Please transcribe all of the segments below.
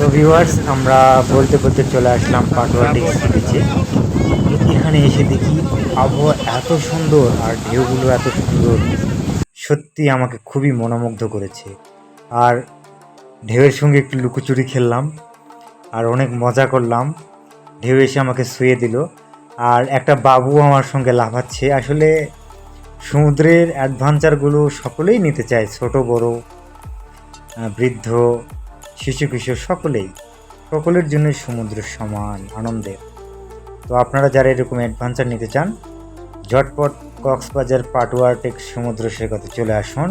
তো ভিউয়ার্স, আমরা বলতে বলতে চলে আসলাম পাটুয়া টেক্সি বিচে। তো এখানে এসে দেখি আবহাওয়া এত সুন্দর আর ঢেউগুলো এত সুন্দর, সত্যি আমাকে খুবই মনোমুগ্ধ করেছে। আর ঢেউয়ের সঙ্গে একটু লুকোচুরি খেললাম আর অনেক মজা করলাম। ঢেউ এসে আমাকে শুয়ে দিল আর একটা বাবু আমার সঙ্গে লাফাচ্ছে। আসলে সমুদ্রের অ্যাডভেঞ্চারগুলো সকলেই নিতে চায়, ছোট বড়, বৃদ্ধ, শিশু কিশোর সকলের জন্য সমুদ্র সমান আনন্দের। তো আপনারা যারা এরকম অ্যাডভেঞ্চার নিতে চান, ঝটপট কক্সবাজার পাটুয়া টেক সমুদ্র সৈকতে চলে আসুন।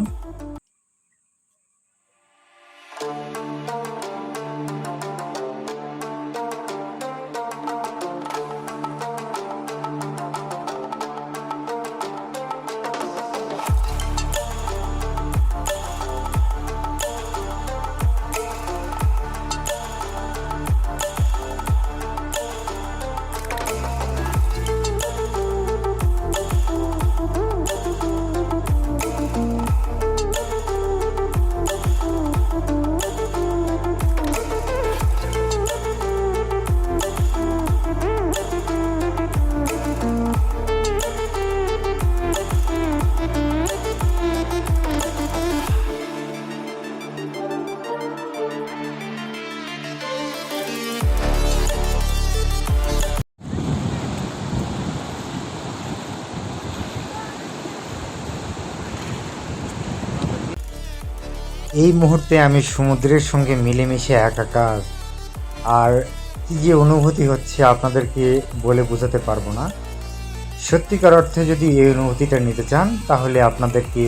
এই মুহূর্তে আমি সমুদ্রের সঙ্গে মিলেমিশে একাকার। আর কী যে অনুভূতি হচ্ছে আপনাদেরকে বলে বোঝাতে পারবো না। সত্যিকার অর্থে যদি এই অনুভূতিটা নিতে চান, তাহলে আপনাদেরকে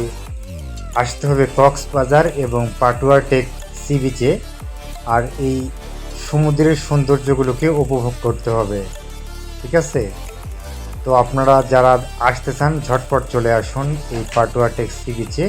আসতে হবে কক্সবাজার এবং পাটুয়া টেক সি বিচে। আর এই সমুদ্রের সৌন্দর্যগুলোকে উপভোগ করতে হবে, ঠিক আছে? তো আপনারা যারা আসতে চান, ঝটপট চলে আসুন এই পাটুয়া টেক সি বিচে।